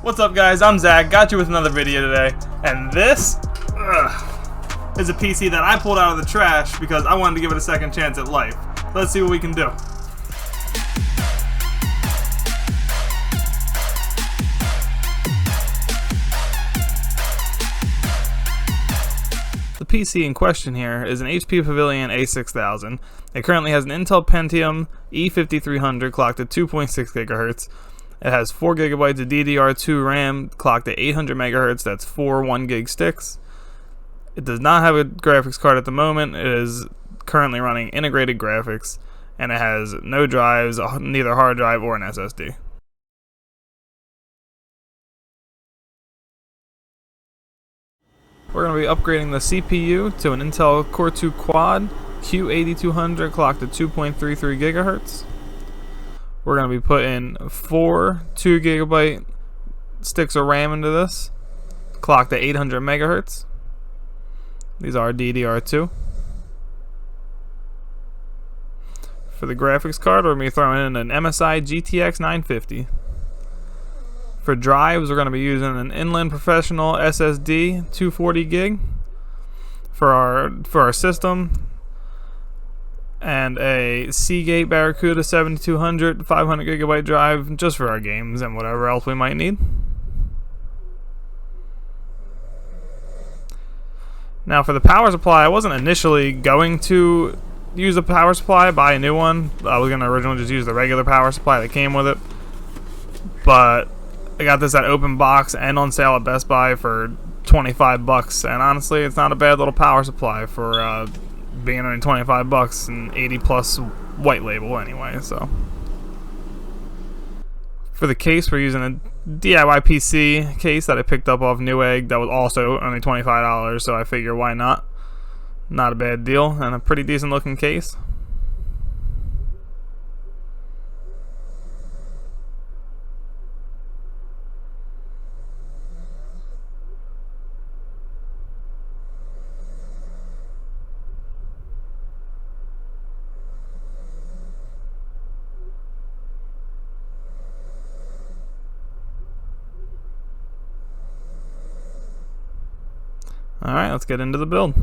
What's up guys, I'm Zach, got you with another video today, and this is a PC that I pulled out of the trash because I wanted to give it a second chance at life. Let's see what we can do. The PC in question here is an HP Pavilion A6000. It currently has an Intel Pentium E5300 clocked at 2.6 GHz. It has 4 GB of DDR2 RAM clocked at 800 MHz. That's 4 1 gig sticks. It does not have a graphics card at the moment. It is currently running integrated graphics, and it has no drives, neither a hard drive or an SSD. We're going to be upgrading the CPU to an Intel Core 2 Quad Q8200 clocked at 2.33 GHz. We're going to be putting 4 2 GB sticks of RAM into this, clocked at 800 MHz. These are DDR2. For the graphics card, we're going to be throwing in an MSI GTX 950. For drives, we're going to be using an Inland Professional SSD 240 gig for our system, and a Seagate Barracuda 7200 500 GB drive just for our games and whatever else we might need. Now for the power supply, I wasn't initially going to use a power supply, buy a new one. I was going to originally just use the regular power supply that came with it, but I got this at open box and on sale at Best Buy for 25 bucks, and honestly it's not a bad little power supply for being only 25 bucks and 80 plus white label anyway. So for the case, we're using a DIY PC case that I picked up off Newegg that was also only $25, so I figure why not. Not a bad deal, and a pretty decent looking case. Alright, let's get into the build.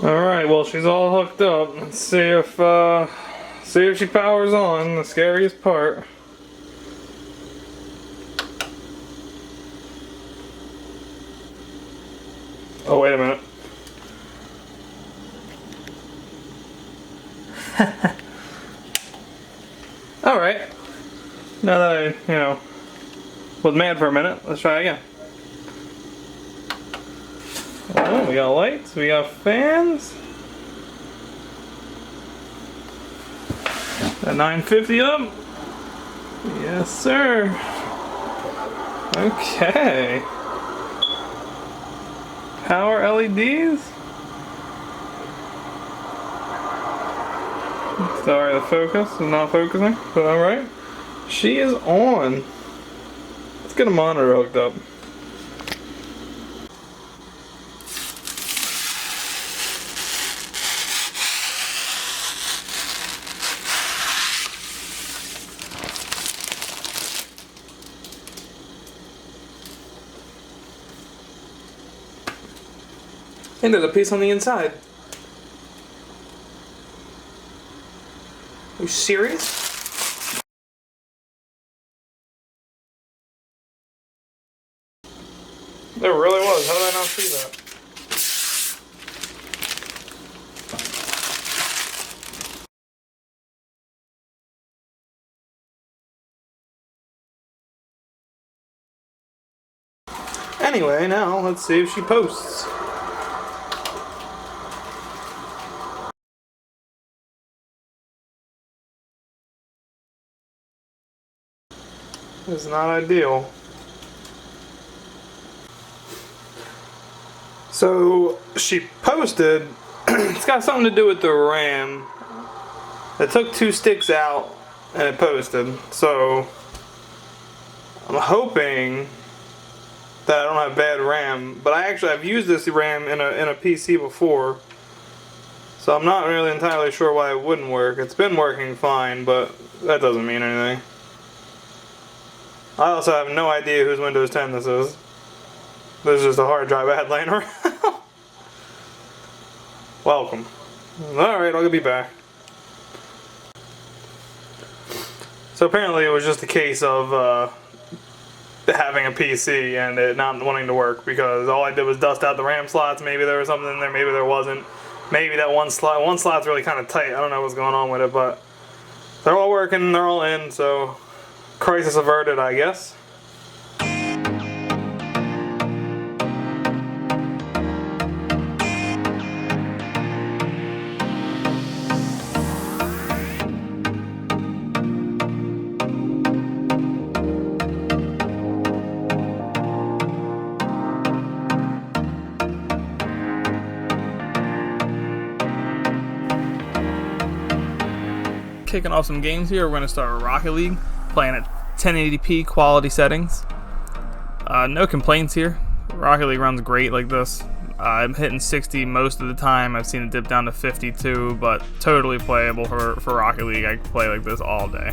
Alright, well she's all hooked up. Let's see if she powers on, the scariest part. Oh, wait a minute. Alright. Now that I, was mad for a minute, let's try again. Oh, we got lights, we got fans. That 950 up? Yes, sir. Okay. Power LEDs? Sorry, the focus is not focusing, but alright. She is on. Let's get a monitor hooked up. And there's a piece on the inside. Are you serious? There really was. How did I not see that? Anyway, now let's see if she posts. It's not ideal. So she posted. It's got something to do with the RAM. It took 2 sticks out and it posted. So I'm hoping that I don't have bad RAM. But I've used this RAM in a PC before. So I'm not really entirely sure why it wouldn't work. It's been working fine, but that doesn't mean anything. I also have no idea whose Windows 10 this is. This is just a hard drive I had laying around. Welcome. Alright, I'll be back. So apparently it was just a case of having a PC and it not wanting to work, because all I did was dust out the RAM slots. Maybe there was something in there, maybe there wasn't. Maybe that one slot's really kind of tight. I don't know what's going on with it, but they're all working, they're all in, so crisis averted, I guess. Kicking off some games here. We're going to start Rocket League, playing at 1080p quality settings. No complaints here. Rocket League runs great like this. I'm hitting 60 most of the time. I've seen it dip down to 52, but totally playable for Rocket League. I can play like this all day.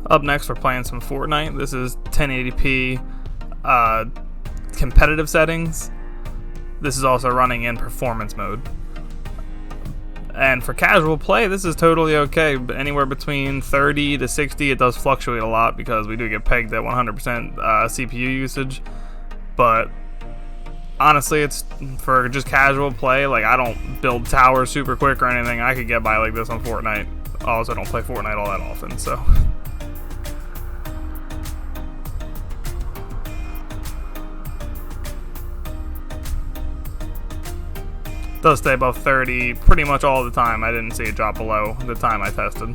Up next, we're playing some Fortnite. This is 1080p competitive settings. This is also running in performance mode. And for casual play, this is totally okay. Anywhere between 30 to 60. It does fluctuate a lot because we do get pegged at 100% CPU usage. But honestly, it's for just casual play. Like, I don't build towers super quick or anything. I could get by like this on Fortnite. I also don't play Fortnite all that often, so... does stay above 30 pretty much all the time. I didn't see it drop below the time I tested.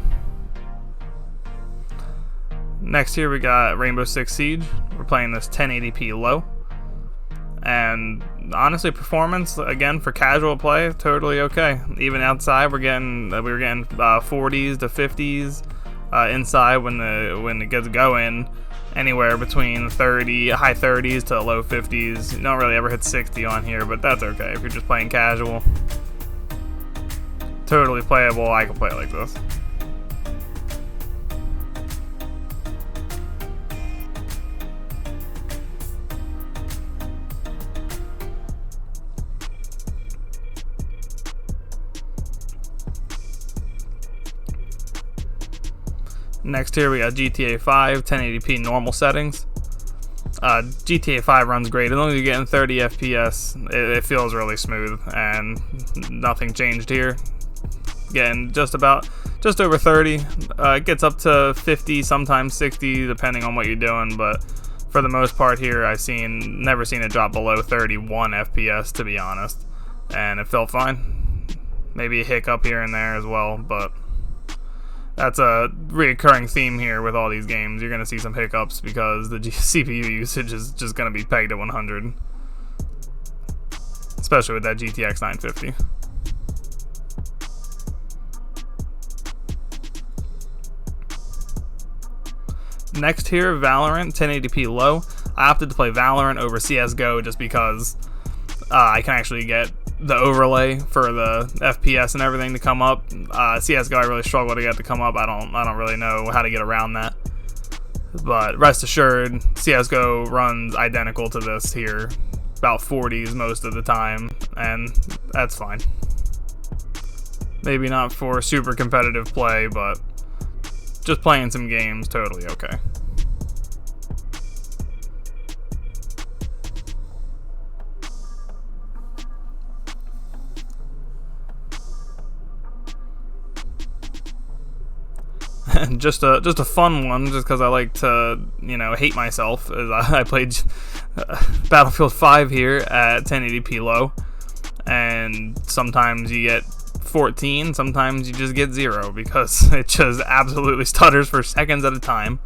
Next here we got Rainbow Six Siege. We're playing this 1080p low. And honestly, performance, again, for casual play, totally okay. Even outside, we were getting 40s to 50s. Inside, when it gets going, anywhere between high 30s to low 50s. You don't really ever hit 60 on here, but that's okay if you're just playing casual. Totally playable. I can play like this. Next here we got GTA 5 1080p normal settings. GTA 5 runs great. As long as you're getting 30 FPS, it feels really smooth, and nothing changed here. Getting just over 30. It gets up to 50, sometimes 60, depending on what you're doing, but for the most part here, I've never seen it drop below 31 FPS, to be honest, and it felt fine. Maybe a hiccup here and there as well, but that's a reoccurring theme here with all these games. You're going to see some hiccups because the CPU usage is just going to be pegged at 100, especially with that GTX 950. Next here, Valorant 1080p low. I opted to play Valorant over CSGO just because I can actually get the overlay for the FPS and everything to come up. CSGO I really struggle to get to come up. I don't really know how to get around that. But rest assured, CSGO runs identical to this here, about 40s most of the time, and that's fine. Maybe not for super competitive play, but just playing some games, totally okay. And just a fun one, just because I like to, hate myself, is I played Battlefield 5 here at 1080p low, and sometimes you get 14, sometimes you just get 0 because it just absolutely stutters for seconds at a time.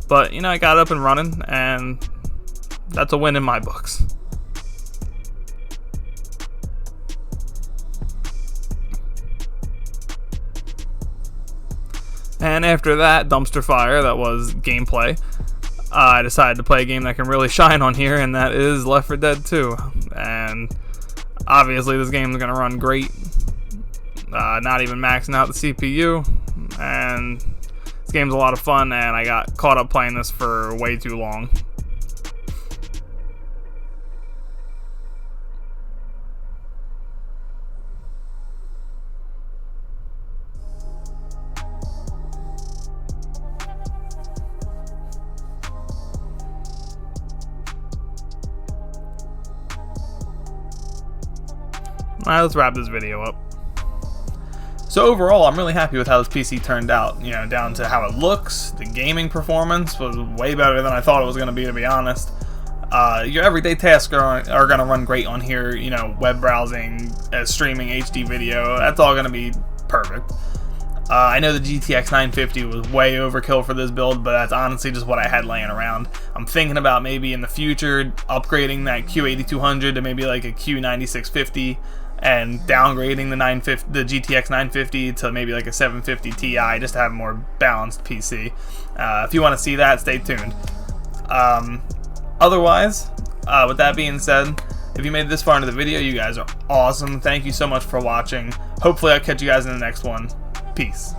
But I got up and running, and that's a win in my books. And after that dumpster fire that was gameplay, I decided to play a game that can really shine on here, and that is Left 4 Dead 2. And obviously this game is going to run great. Not even maxing out the CPU, and this game's a lot of fun, and I got caught up playing this for way too long. Alright, let's wrap this video up. So overall, I'm really happy with how this PC turned out. Down to how it looks, the gaming performance was way better than I thought it was going to be honest. Your everyday tasks are going to run great on here. Web browsing, streaming HD video, that's all going to be perfect. I know the GTX 950 was way overkill for this build, but that's honestly just what I had laying around. I'm thinking about maybe in the future upgrading that Q8200 to maybe like a Q9650, and downgrading the GTX 950 to maybe like a 750 Ti just to have a more balanced PC. If you want to see that, stay tuned. Otherwise, with that being said, if you made it this far into the video, you guys are awesome. Thank you so much for watching. Hopefully I'll catch you guys in the next one. Peace.